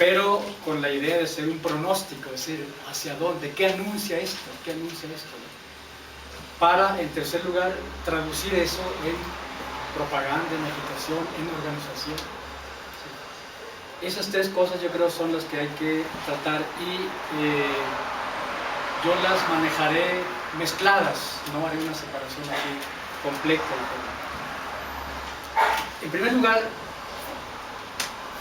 pero con la idea de ser un pronóstico, es decir, hacia dónde, qué anuncia esto, ¿no? Para, en tercer lugar, traducir eso en propaganda, en agitación, en organización. ¿Sí? Esas tres cosas yo creo son las que hay que tratar y yo las manejaré mezcladas, no haré una separación así completa. En primer lugar,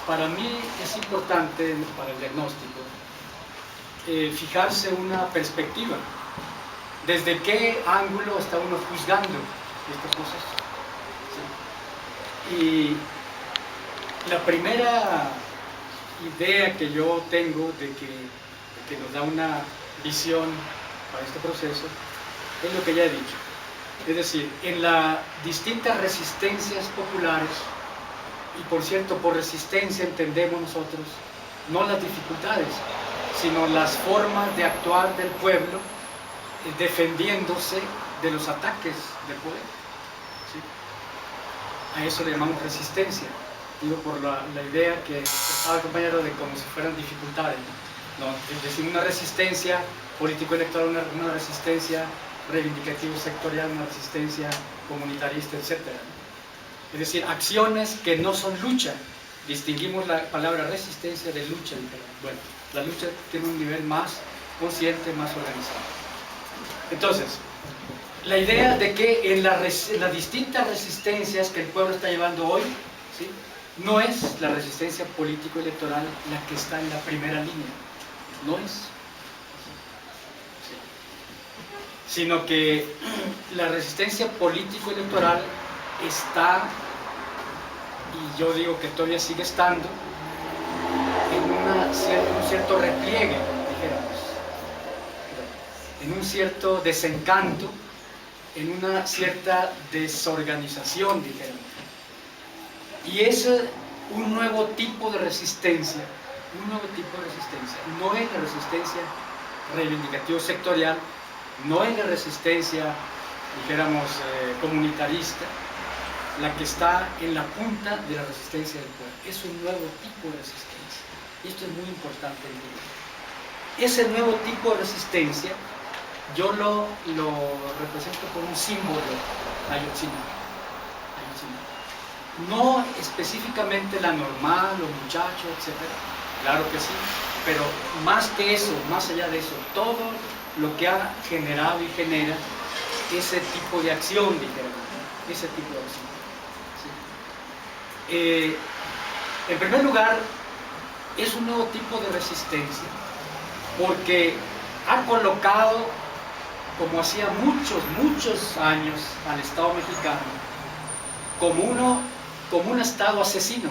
para mí es importante para el diagnóstico fijarse una perspectiva. ¿Desde qué ángulo está uno juzgando estas cosas? ¿Sí? Y la primera idea que yo tengo de que nos da una visión para este proceso es lo que ya he dicho. Es decir, en las distintas resistencias populares, y por cierto, por resistencia entendemos nosotros no las dificultades, sino las formas de actuar del pueblo defendiéndose de los ataques del poder. ¿Sí? A eso le llamamos resistencia. Digo por la idea que estaba acompañado de como si fueran dificultades. No, es decir, una resistencia político-electoral, una resistencia reivindicativa sectorial, una resistencia comunitarista, etc. Es decir, acciones que no son lucha. Distinguimos la palabra resistencia de lucha. Bueno, la lucha tiene un nivel más consciente, más organizado. Entonces, la idea de que en las distintas resistencias que el pueblo está llevando hoy, ¿sí?, no es la resistencia político-electoral la que está en la primera línea, no es, ¿sí?, sino que la resistencia político-electoral está, y yo digo que todavía sigue estando, en un cierto repliegue, dijéramos, en un cierto desencanto, en una cierta desorganización, dijéramos. Y es un nuevo tipo de resistencia, no es la resistencia reivindicativa sectorial, no es la resistencia, dijéramos, comunitarista, la que está en la punta de la resistencia del pueblo. Es un nuevo tipo de resistencia. Y esto es muy importante entender. Ese nuevo tipo de resistencia yo lo represento con un símbolo, Ayotzinapa. No específicamente la normal, los muchachos, etc. Claro que sí, pero más que eso, más allá de eso, todo lo que ha generado y genera ese tipo de acción, dijéramos, ¿no? Ese tipo de acción. ¿Sí? En primer lugar, es un nuevo tipo de resistencia porque ha colocado, como hacía muchos años, al Estado mexicano como un Estado asesino,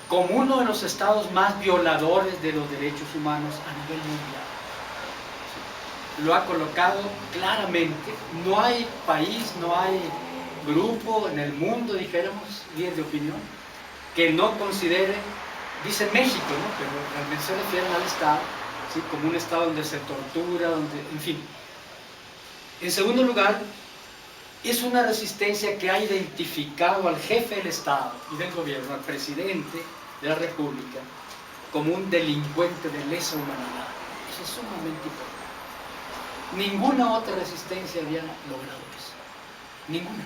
como uno de los estados más violadores de los derechos humanos a nivel mundial. Lo ha colocado claramente. No hay país, no hay grupo en el mundo, dijéramos, líder de opinión, que no considere, dice México, ¿no?, pero realmente se refieren al Estado, ¿sí?, como un Estado donde se tortura, donde, en fin. En segundo lugar, es una resistencia que ha identificado al jefe del Estado y del gobierno, al presidente de la República, como un delincuente de lesa humanidad. Eso es sumamente importante. Ninguna otra resistencia había logrado eso. Ninguna.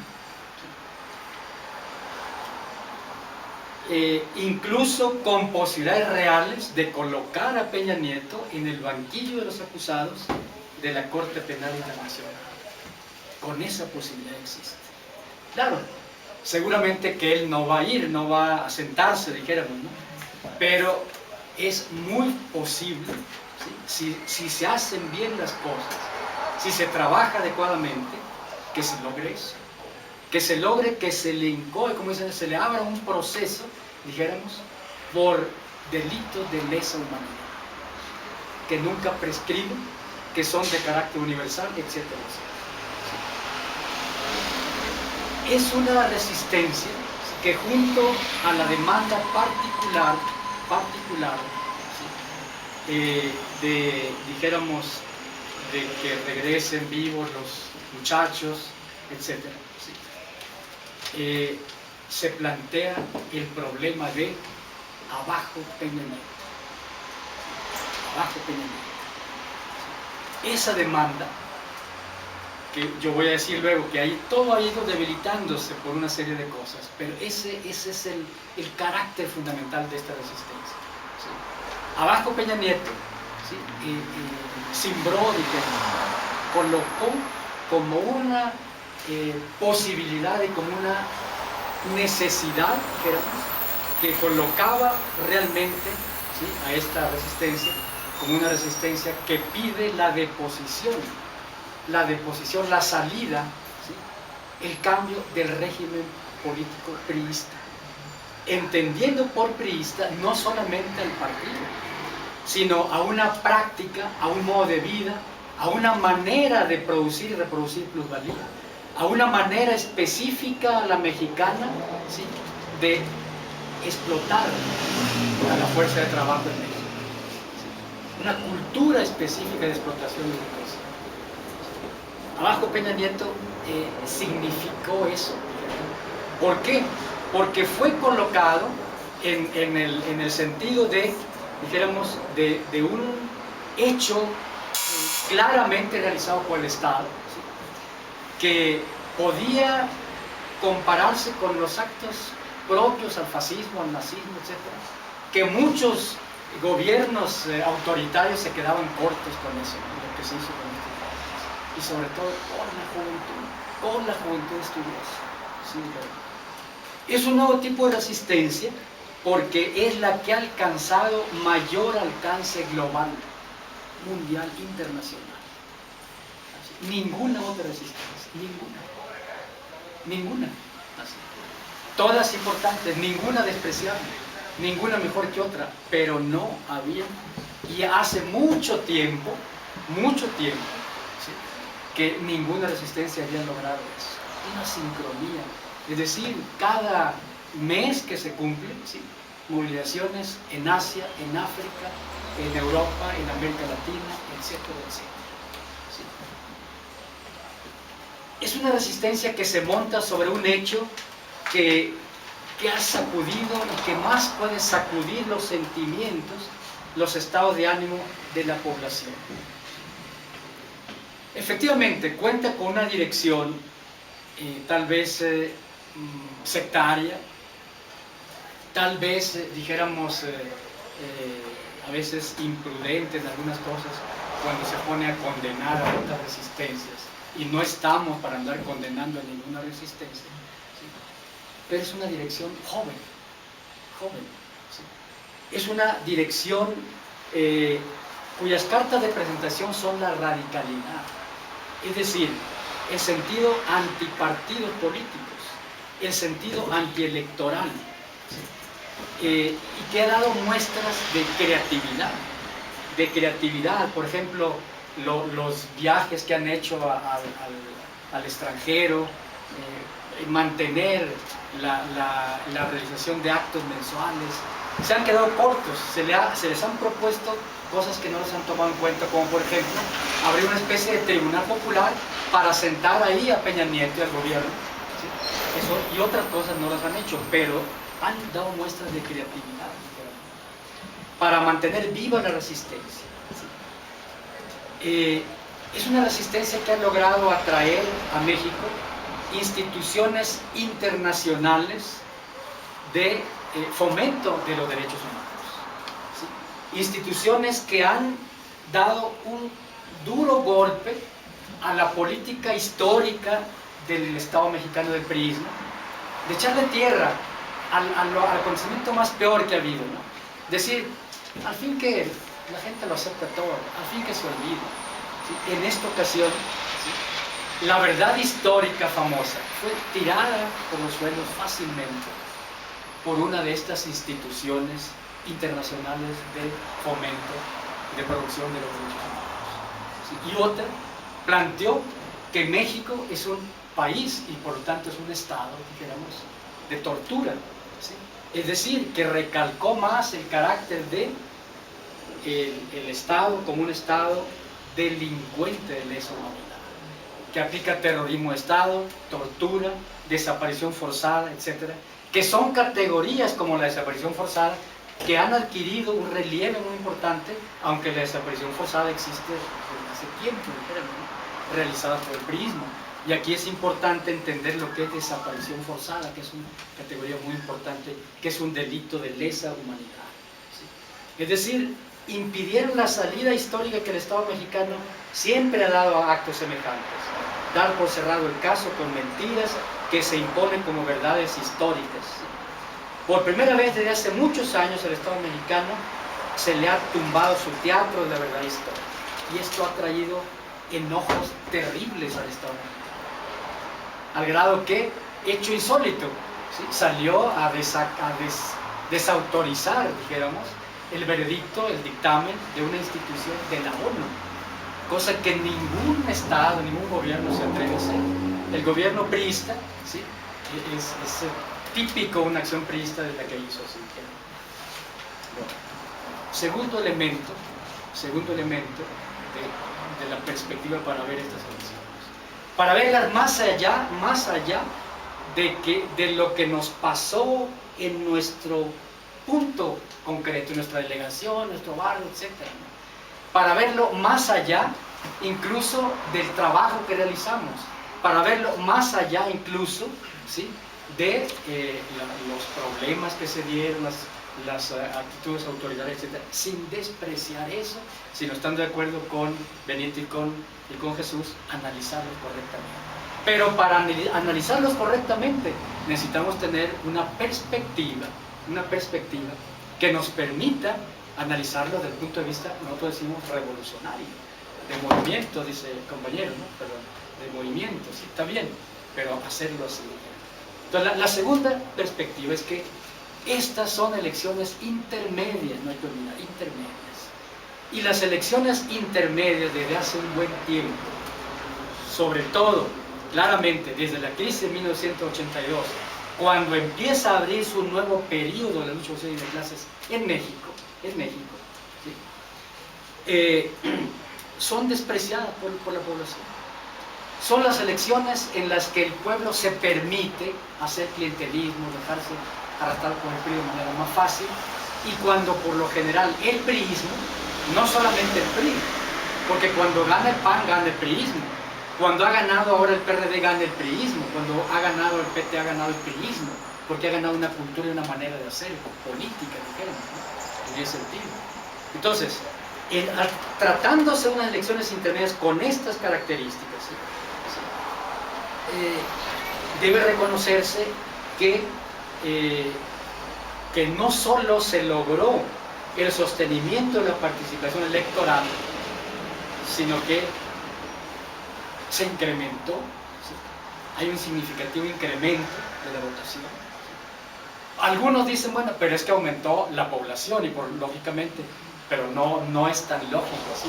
Incluso con posibilidades reales de colocar a Peña Nieto en el banquillo de los acusados de la Corte Penal Internacional. Con esa posibilidad existe. Claro, seguramente que él no va a ir, no va a sentarse, dijéramos, ¿no?, pero es muy posible, ¿sí?, si se hacen bien las cosas, si se trabaja adecuadamente, que se logre eso. Que se logre que se le incoe, como dicen, se le abra un proceso, dijéramos, por delitos de lesa humanidad, que nunca prescriben, que son de carácter universal, etc. Es una resistencia que, junto a la demanda particular, ¿sí?, dijéramos, de que regresen vivos los muchachos, etc., ¿sí?, se plantea el problema de abajo Peña Nieto. Abajo Peña Nieto. Esa demanda, que yo voy a decir luego que ahí todo ha ido debilitándose por una serie de cosas, pero ese es el carácter fundamental de esta resistencia. ¿Sí? Abajo Peña Nieto, ¿sí? Simbró, colocó como una posibilidad y como una necesidad, que colocaba realmente, ¿sí?, a esta resistencia como una resistencia que pide la deposición, la salida, ¿sí?, el cambio del régimen político priista, entendiendo por priista no solamente al partido, sino a una práctica, a un modo de vida, a una manera de producir y reproducir plusvalía, a una manera específica a la mexicana, ¿sí?, de explotar a la fuerza de trabajo en México. Una cultura específica de explotación de recursos. Abajo Peña Nieto significó eso. ¿Por qué? Porque fue colocado en el sentido de, dijéramos, de un hecho claramente realizado por el Estado, ¿sí?, que podía compararse con los actos propios al fascismo, al nazismo, etc., que muchos gobiernos autoritarios se quedaban cortos con eso, lo que se hizo con este país, y sobre todo con la juventud estudiosa. ¿Sí? Es un nuevo tipo de resistencia porque es la que ha alcanzado mayor alcance global, mundial, internacional. Así. Ninguna otra resistencia, ninguna. Así. Todas importantes, ninguna despreciable, ninguna mejor que otra, pero no había, y hace mucho tiempo, ¿sí?, que ninguna resistencia había logrado eso. Una sincronía, es decir, cada mes que se cumple, ¿sí?, movilizaciones en Asia, en África, en Europa, en América Latina, etcétera, etcétera. ¿Sí? Es una resistencia que se monta sobre un hecho que ha sacudido y que más puede sacudir los sentimientos, los estados de ánimo de la población. Efectivamente, cuenta con una dirección tal vez sectaria, tal vez, dijéramos, a veces imprudente en algunas cosas, cuando se pone a condenar a otras resistencias, y no estamos para andar condenando a ninguna resistencia, ¿sí?, pero es una dirección joven, ¿sí?, es una dirección cuyas cartas de presentación son la radicalidad, es decir, el sentido antipartidos políticos, el sentido antielectoral, ¿sí?, y que ha dado muestras de creatividad, por ejemplo, los viajes que han hecho al extranjero, mantener la realización de actos mensuales, se han quedado cortos, se les han propuesto cosas que no les han tomado en cuenta, como por ejemplo, abrir una especie de tribunal popular para sentar ahí a Peña Nieto y al gobierno, ¿sí?, eso, y otras cosas no las han hecho, pero han dado muestras de creatividad para mantener viva la resistencia. ¿Sí? Es una resistencia que ha logrado atraer a México instituciones internacionales de fomento de los derechos humanos, ¿sí?, instituciones que han dado un duro golpe a la política histórica del Estado mexicano del priismo, de echarle tierra al conocimiento más peor que ha habido, ¿no? Decir, al fin que la gente lo acepta todo, al fin que se olvida, ¿sí? En esta ocasión, ¿sí?, la verdad histórica famosa fue tirada por los suelos fácilmente por una de estas instituciones internacionales de fomento de producción de los derechos humanos, ¿sí? Y otra planteó que México es un país y por lo tanto es un estado, dijéramos, de tortura, ¿sí? Es decir, que recalcó más el carácter de el Estado como un Estado delincuente de lesa humanidad, que aplica terrorismo de Estado, tortura, desaparición forzada, etcétera, que son categorías como la desaparición forzada que han adquirido un relieve muy importante, aunque la desaparición forzada existe desde hace tiempo, ¿no? Realizada por el priismo. Y aquí es importante entender lo que es desaparición forzada, que es una categoría muy importante, que es un delito de lesa humanidad, ¿sí? Es decir, impidieron la salida histórica que el Estado mexicano siempre ha dado a actos semejantes. Dar por cerrado el caso con mentiras que se imponen como verdades históricas. Por primera vez desde hace muchos años el Estado mexicano se le ha tumbado su teatro de la verdad histórica. Y esto ha traído enojos terribles al Estado mexicano. Al grado que, hecho insólito, ¿sí? Salió a desautorizar, dijéramos, el veredicto, el dictamen de una institución de la ONU, cosa que ningún Estado, ningún gobierno se atreve a hacer. El gobierno priista, ¿sí? es típico una acción priista de la que hizo así. Bueno, segundo elemento de la perspectiva para ver estas elecciones, para verlas más allá de lo que nos pasó en nuestro punto concreto, en nuestra delegación, nuestro barrio, etc. Para verlo más allá incluso del trabajo que realizamos, para verlo más allá incluso, ¿sí? de los problemas que se dieron, las actitudes autoritarias, etc., sin despreciar eso, sino estando de acuerdo con Benito y con Jesús, analizarlos correctamente. Pero para analizarlos correctamente necesitamos tener una perspectiva que nos permita analizarlo desde el punto de vista, nosotros decimos revolucionario, de movimiento, dice el compañero, ¿no? Perdón, de movimiento, sí, está bien, pero hacerlo así. Entonces, la segunda perspectiva es que estas son elecciones intermedias, no hay que olvidar, intermedias. Y las elecciones intermedias desde hace un buen tiempo, sobre todo, claramente, desde la crisis de 1982, cuando empieza a abrirse un nuevo periodo de la lucha social y de clases en México, ¿sí? Son despreciadas por la población. Son las elecciones en las que el pueblo se permite hacer clientelismo, dejarse arrastrar por el PRI de manera más fácil, y cuando por lo general el priismo, no solamente el PRI, porque cuando gana el PAN gana el priismo, cuando ha ganado ahora el PRD gana el priismo, cuando ha ganado el PT ha ganado el priismo, porque ha ganado una cultura y una manera de hacer política, dijéramos, ¿no? En ese sentido. Entonces, tratándose de unas elecciones intermedias con estas características, ¿sí? Debe reconocerse que no solo se logró el sostenimiento de la participación electoral, sino que se incrementó, ¿sí? Hay un significativo incremento de la votación. Algunos dicen, bueno, pero es que aumentó la población y lógicamente, pero no es tan lógico así,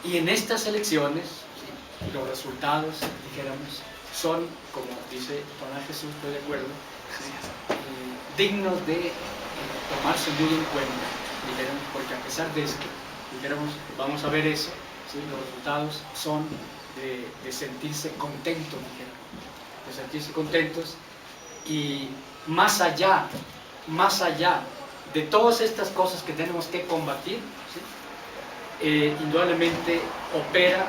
¿sí? Y en estas elecciones, ¿sí? Los resultados, dijéramos, son, como dice Juan Jesús, estoy de acuerdo, ¿sí? Dignos de tomarse muy en cuenta, dijéramos, porque a pesar de esto, dijéramos, vamos a ver eso, ¿sí? Los resultados son de sentirse contentos, dijéramos, de sentirse contentos, y más allá de todas estas cosas que tenemos que combatir, ¿sí? Indudablemente opera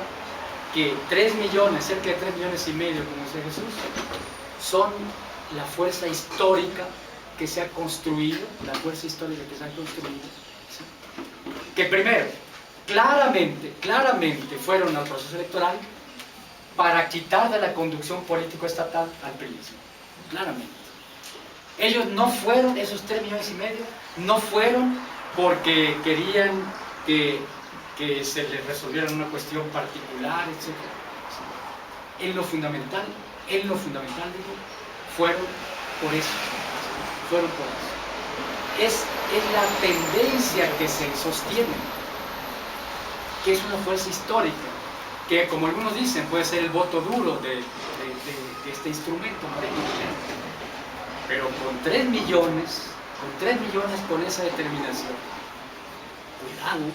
que 3 millones, cerca de 3 millones y medio, como dice Jesús, son la fuerza histórica que se ha construido, ¿sí? Que primero, claramente fueron al proceso electoral para quitar de la conducción político-estatal al priismo, claramente. Ellos no fueron, esos 3 millones y medio, no fueron porque querían que se les resolviera una cuestión particular, etc. En lo fundamental, digo, fueron por eso. Es la tendencia que se sostiene, que es una fuerza histórica, que como algunos dicen puede ser el voto duro de este instrumento, pero con 3 millones, con esa determinación, cuidado,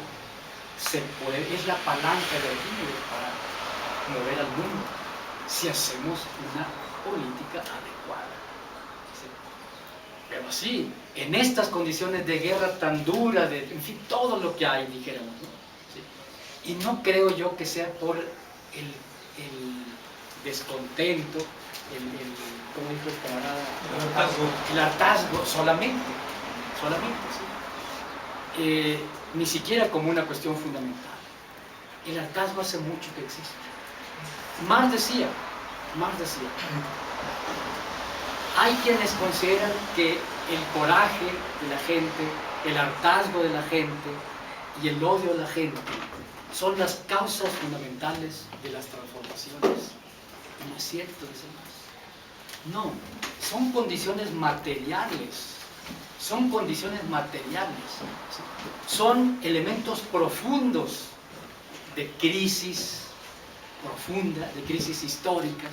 es la palanca de Aquiles para mover al mundo, si hacemos una política adecuada. ¿Sí? pero sí, en estas condiciones de guerra tan dura, en fin, todo lo que hay, dijéramos, ¿no? Sí. Y no creo yo que sea por el descontento, ¿cómo dijo el camarada? El hartazgo, solamente, ¿sí? Ni siquiera como una cuestión fundamental. El hartazgo hace mucho que existe. Marx decía, hay quienes consideran que el coraje de la gente, el hartazgo de la gente y el odio de la gente son las causas fundamentales de las transformaciones. Y no es cierto, dice Marx. No, son condiciones materiales. Son condiciones materiales. ¿Sí? Son elementos profundos de crisis profunda, de crisis históricas,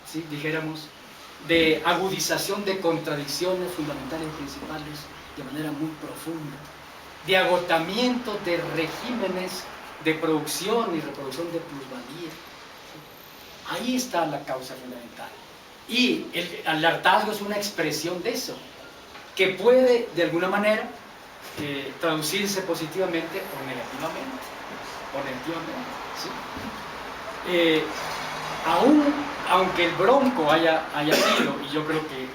¿sí? Dijéramos, de agudización de contradicciones fundamentales y principales de manera muy profunda, de agotamiento de regímenes de producción y reproducción de plusvalía. Ahí está la causa fundamental. Y el hartazgo es una expresión de eso, que puede de alguna manera traducirse positivamente o negativamente. ¿Sí? Aunque el Bronco haya sido, y yo creo que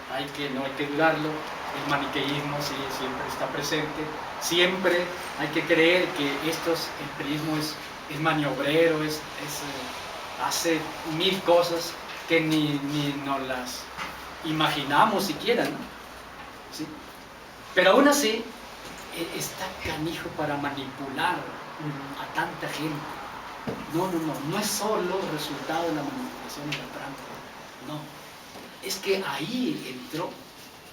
no hay que dudarlo, el maniqueísmo sí, siempre está presente, siempre hay que creer que el priismo es maniobrero, hace mil cosas que ni nos las imaginamos siquiera, ¿no? ¿Sí? Pero aún así está canijo para manipular a tanta gente. No es solo resultado de la manipulación y la trampa, no, es que ahí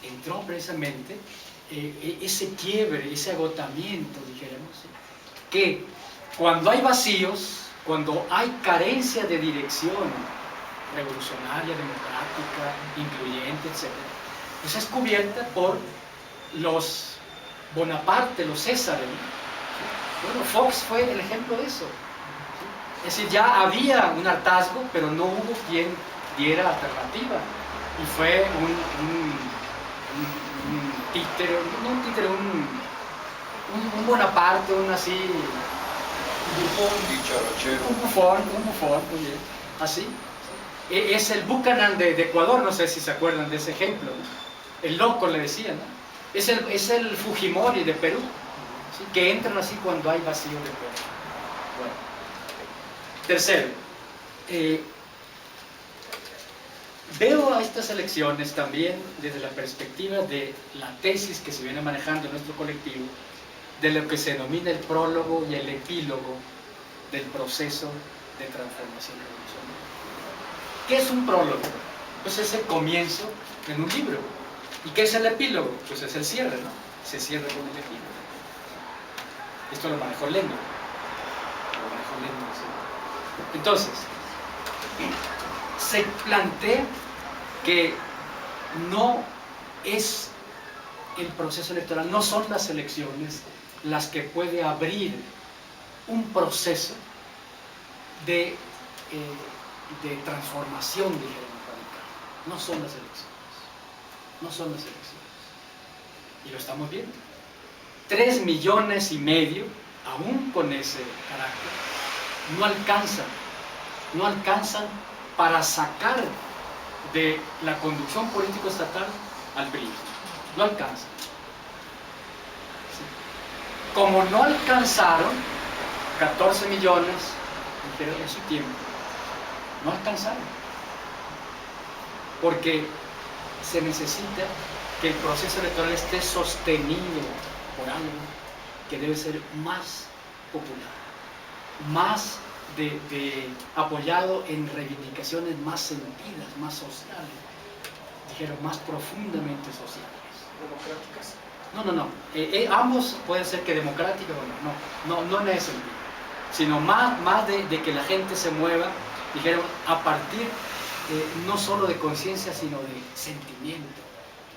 entró precisamente ese quiebre, ese agotamiento, dijéramos, ¿sí? Que cuando hay vacíos, cuando hay carencia de dirección revolucionaria, democrática, incluyente, etc., pues es cubierta por los Bonaparte, los Césares, ¿no? Bueno, Fox fue el ejemplo de eso. Es decir, ya había un hartazgo, pero no hubo quien diera alternativa. Y fue un títere, no un títere, un Bonaparte, un así... Un bufón, muy bien. Así. Es el Buchanan de Ecuador, no sé si se acuerdan de ese ejemplo, ¿no? El loco le decían, ¿no? Es el Fujimori de Perú, ¿sí? Que entran así cuando hay vacío de poder. Bueno. Tercero, veo a estas elecciones también desde la perspectiva de la tesis que se viene manejando en nuestro colectivo, de lo que se denomina el prólogo y el epílogo del proceso de transformación revolucionaria. ¿Qué es un prólogo? Pues es el comienzo en un libro. ¿Y qué es el epílogo? Pues es el cierre, ¿no? Se cierra con el epílogo. Esto lo manejó Lenin. ¿Sí? Entonces, se plantea que no es el proceso electoral, no son las elecciones las que puede abrir un proceso de transformación, digamos, radical. No son las elecciones. Y lo estamos viendo. 3,5 millones, aún con ese carácter, no alcanzan para sacar de la conducción político-estatal al PRI. No alcanzan. ¿Sí? Como no alcanzaron 14 millones en su tiempo, no alcanzaron. Porque se necesita que el proceso electoral esté sostenido por algo que debe ser más popular, más apoyado en reivindicaciones más sentidas, más sociales, dijeron, más profundamente sociales. ¿Democráticas? No. Ambos pueden ser que democráticos o no en ese sentido, sino más de que la gente se mueva, dijeron, a partir no solo de conciencia, sino de sentimiento,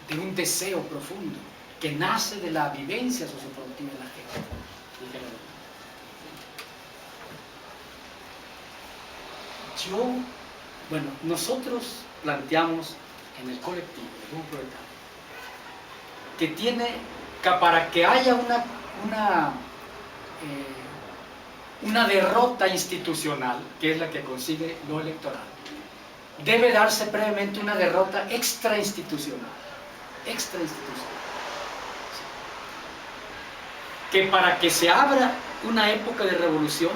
de un deseo profundo que nace de la vivencia socioproductiva de la gente. Dijeron, nosotros planteamos en el colectivo, el grupo proletario, que tiene, que para que haya una derrota institucional, que es la que consigue lo electoral, debe darse previamente una derrota extrainstitucional, que para que se abra una época de revolución,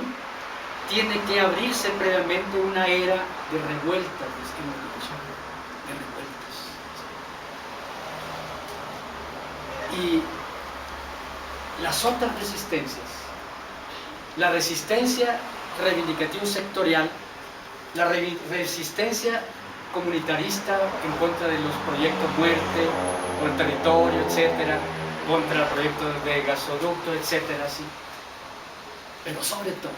tiene que abrirse previamente una era de revueltas, de revueltas. Y las otras resistencias, la resistencia reivindicativa sectorial, la resistencia comunitarista en contra de los proyectos muerte, por el territorio, etcétera, contra proyectos de gasoducto, etcétera, ¿sí? Pero sobre todo,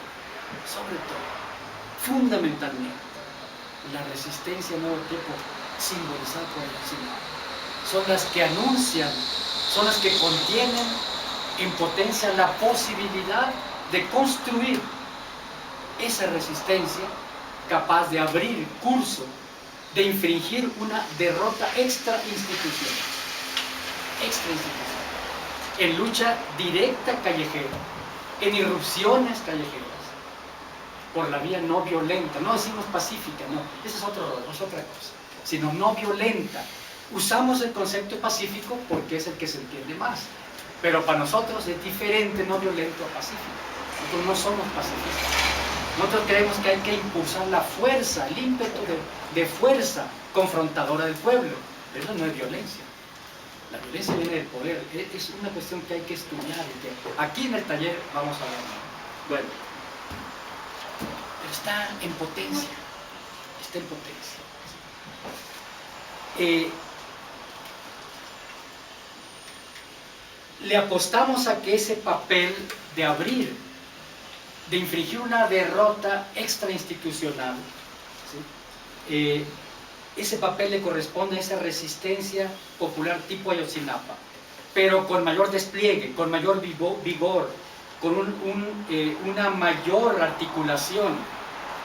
fundamentalmente, la resistencia de nuevo tipo, simbolizada por el Ayotzinapa, son las que anuncian, son las que contienen en potencia la posibilidad de construir esa resistencia capaz de abrir curso, de infringir una derrota extrainstitucional, en lucha directa callejera, en irrupciones callejeras, por la vía no violenta, no decimos pacífica, no, esa es otra cosa, sino no violenta. Usamos el concepto pacífico porque es el que se entiende más, pero para nosotros es diferente no violento a pacífico. Nosotros no somos pacifistas. Nosotros creemos que hay que impulsar la fuerza, el ímpetu de fuerza confrontadora del pueblo, pero eso no es violencia. La violencia viene del poder, es una cuestión que hay que estudiar. Aquí en el taller vamos a ver. Bueno, pero está en potencia, le apostamos a que ese papel de abrir, de infringir una derrota extrainstitucional, ¿sí? Ese papel le corresponde a esa resistencia popular tipo Ayotzinapa, pero con mayor despliegue, con mayor vigor, con una mayor articulación,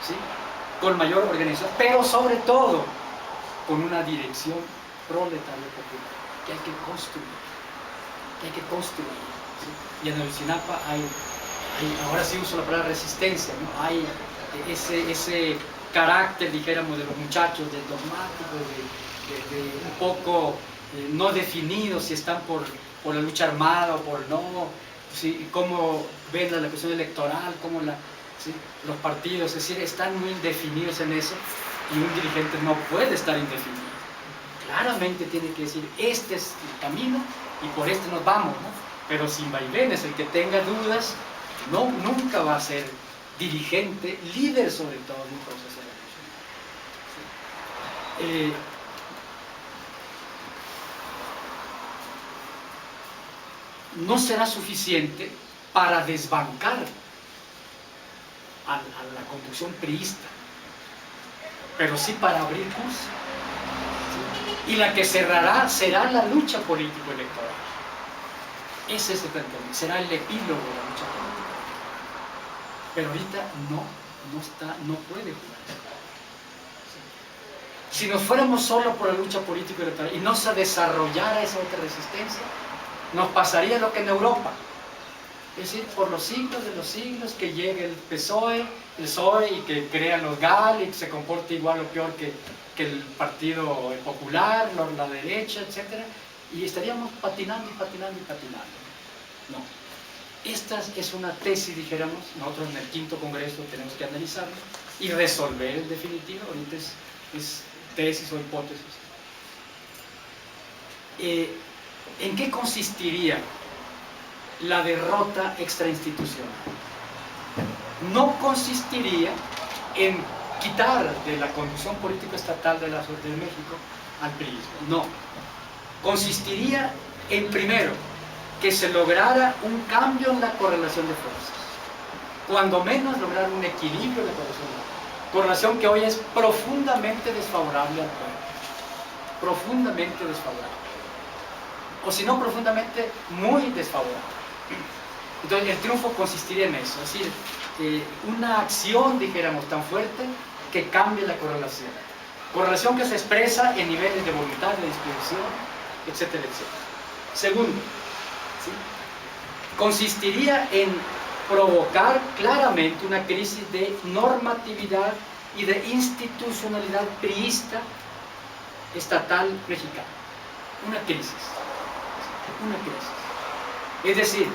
¿sí? Con mayor organización, pero sobre todo con una dirección proletaria popular que hay que construir, ¿sí? Y en Ayotzinapa hay, ahora sí uso la palabra resistencia, ¿no? Hay ese carácter, dijéramos, de los muchachos, del dogmático, de un poco no definido si están por la lucha armada o por no, ¿sí? Cómo ven la cuestión electoral, cómo ¿sí? Los partidos, es decir, están muy indefinidos en eso, y un dirigente no puede estar indefinido. Claramente tiene que decir, este es el camino y por este nos vamos, ¿no? Pero sin vaivenes. El que tenga dudas nunca va a ser dirigente, líder sobre todo en un proceso revolucionario. No será suficiente para desbancar a la conducción priista, pero sí para abrir curso, ¿sí? Y la que cerrará será la lucha político-electoral. Ese es el planteamiento, será el epílogo de la lucha política. Pero ahorita no puede jugar eso. Si nos fuéramos solo por la lucha político-electoral y no se desarrollara esa otra resistencia, nos pasaría lo que en Europa. Es decir, por los siglos de los siglos, que llegue el PSOE, y que crean los GAL y que se comporte igual o peor que el Partido Popular, la derecha, etc. Y estaríamos patinando. No. Esta es una tesis, dijéramos, nosotros en el 5º Congreso tenemos que analizarlo y resolver en definitiva. Ahorita es tesis o hipótesis. ¿En qué consistiría la derrota extrainstitucional? No consistiría en quitar de la conducción política estatal de México al PRI, no. Consistiría en, primero, que se lograra un cambio en la correlación de fuerzas, cuando menos lograr un equilibrio de correlación que hoy es profundamente desfavorable al pueblo, profundamente desfavorable, o si no profundamente muy desfavorable. Entonces el triunfo consistiría en eso, es decir, una acción, dijéramos, tan fuerte que cambie la correlación que se expresa en niveles de voluntad, de disposición, etcétera, etcétera. Segundo, ¿sí?, consistiría en provocar claramente una crisis de normatividad y de institucionalidad priista estatal mexicana. Una crisis. Una crisis. Es decir,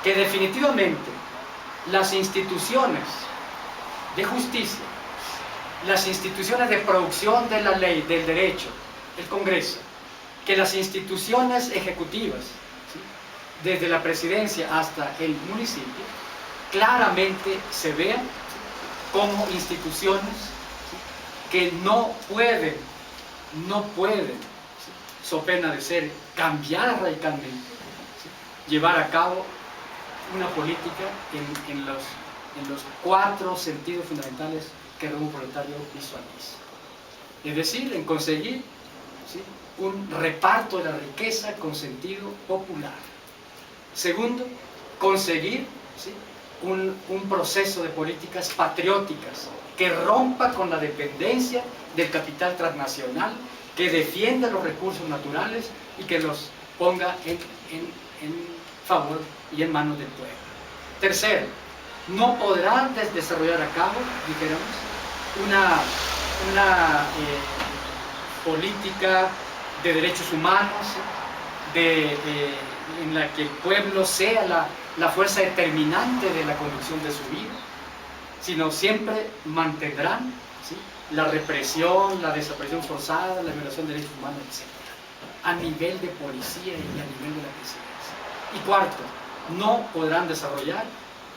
que definitivamente las instituciones de justicia, las instituciones de producción de la ley, del derecho, el Congreso, que las instituciones ejecutivas, ¿sí?, desde la presidencia hasta el municipio, claramente se vean, ¿sí?, como instituciones, ¿sí?, que no pueden, ¿sí?, so pena de ser cambiadas radicalmente, ¿sí?, llevar a cabo una política en los 4 sentidos fundamentales que el Revolución Proletario visualiza. Es decir, en conseguir, ¿sí?, un reparto de la riqueza con sentido popular. Segundo, conseguir, ¿sí?, un proceso de políticas patrióticas que rompa con la dependencia del capital transnacional, que defienda los recursos naturales y que los ponga en favor y en manos del pueblo. Tercero, no podrán desarrollar a cabo, dijéramos, una política de derechos humanos, en la que el pueblo sea la fuerza determinante de la conducción de su vida, sino siempre mantendrán, ¿sí?, la represión, la desaparición forzada, la violación de derechos humanos, etc., a nivel de policía y a nivel de la presidencia. Y cuarto, no podrán desarrollar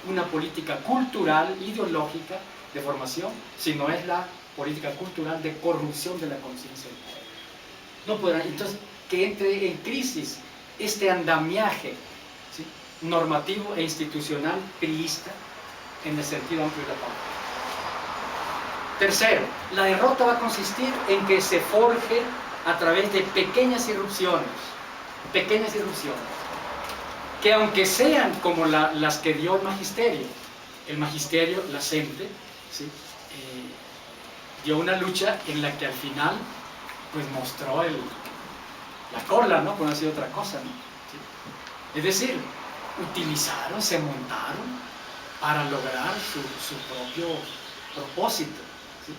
una política cultural, ideológica, de formación, sino es la política cultural de corrupción de la conciencia del pueblo. No podrán, entonces, que entre en crisis este andamiaje, ¿sí?, normativo e institucional priista en el sentido amplio de la palabra. Tercero, la derrota va a consistir en que se forje a través de pequeñas irrupciones, que aunque sean como las que dio el magisterio, la CENTE, ¿sí?, dio una lucha en la que al final pues mostró la cola, ¿no?, por no decir otra cosa, ¿no? ¿Sí? Es decir, se montaron para lograr su propio propósito, ¿sí?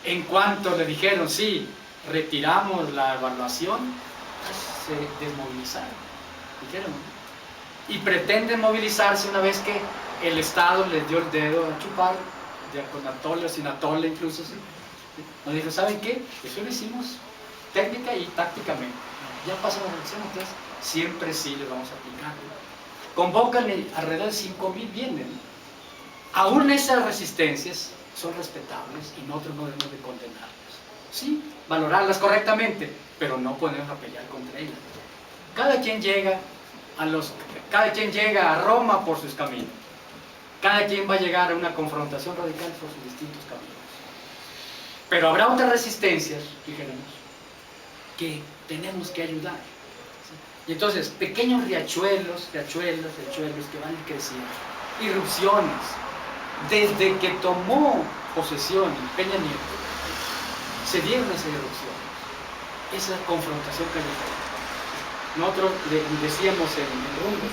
En cuanto le dijeron, sí, retiramos la evaluación, se desmovilizaron, dijeron, y pretenden movilizarse una vez que el Estado les dio el dedo a chupar, ya con atole o sin atole incluso, ¿sí? Nos dijo, ¿saben qué? Eso lo hicimos técnica y tácticamente, ya pasó la elección, entonces siempre sí les vamos a aplicar. Convocan alrededor de 5.000, vienen. Aún esas resistencias son respetables y nosotros no debemos de condenarlas. Sí, valorarlas correctamente, pero no ponernos a pelear contra ellas. Cada quien llega a Roma por sus caminos. Cada quien va a llegar a una confrontación radical por sus distintos caminos. Pero habrá otras resistencias, dijéramos, que tenemos que ayudar. ¿Sí? Y entonces, pequeños riachuelos que van creciendo, irrupciones. Desde que tomó posesión Peña Nieto, se dieron esas irrupciones, esa confrontación callejera. Nosotros decíamos en el rumbo,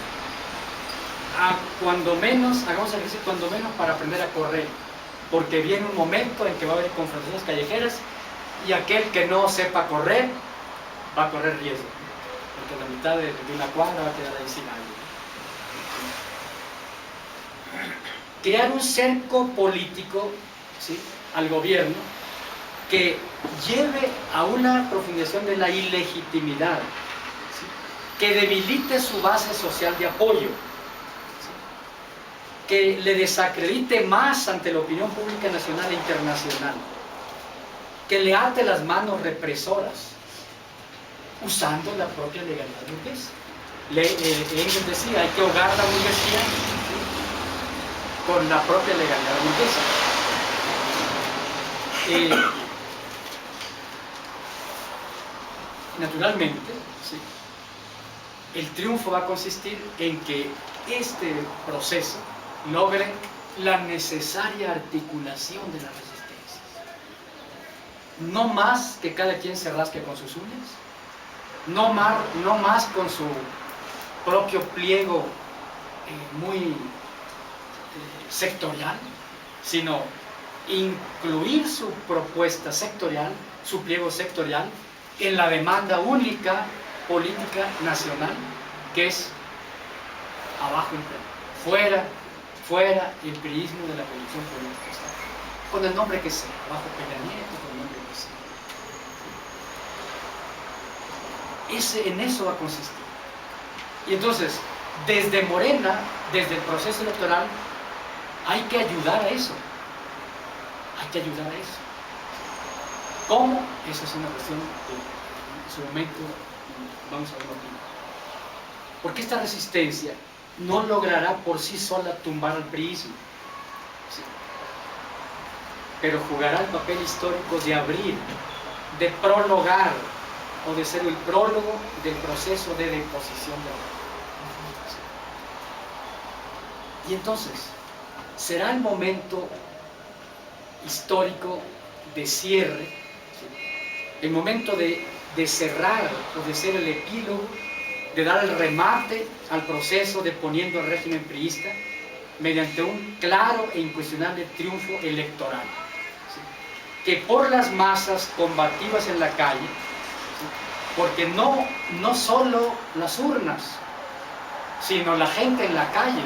cuando menos, hagamos ejercicio cuando menos para aprender a correr, porque viene un momento en que va a haber confrontaciones callejeras y aquel que no sepa correr va a correr riesgo, porque la mitad de una cuadra va a quedar ahí sin algo. Crear un cerco político, ¿sí?, al gobierno que lleve a una profundización de la ilegitimidad, ¿sí?, que debilite su base social de apoyo, ¿sí?, que le desacredite más ante la opinión pública nacional e internacional, que le ate las manos represoras, usando la propia legalidad burguesa. Engels decía, hay que ahogar la burguesía, ¿sí?, con la propia legalidad burguesa. Naturalmente, ¿sí?, el triunfo va a consistir en que este proceso logre la necesaria articulación de las resistencias. No más que cada quien se rasque con sus uñas, no más con su propio pliego muy sectorial, sino incluir su propuesta sectorial, su pliego sectorial, en la demanda única política nacional, que es abajo el PRI, fuera el priismo de la conducción política, con el nombre que sea, bajo Peña Nieto, con el nombre que sea. En eso va a consistir. Y entonces, desde Morena, desde el proceso electoral, hay que ayudar a eso. Hay que ayudar a eso. ¿Cómo? Esa es una cuestión que en su momento vamos a ver aquí. Porque esta resistencia no logrará por sí sola tumbar al priismo, ¿sí? Pero jugará el papel histórico de abrir, de prologar, o de ser el prólogo del proceso de deposición de la. Y entonces, será el momento histórico de cierre, ¿sí? El momento de cerrar o de ser el epílogo, de dar el remate al proceso de poniendo al régimen priista mediante un claro e incuestionable triunfo electoral, ¿sí? Que por las masas combativas en la calle, ¿sí? Porque no solo las urnas, sino la gente en la calle,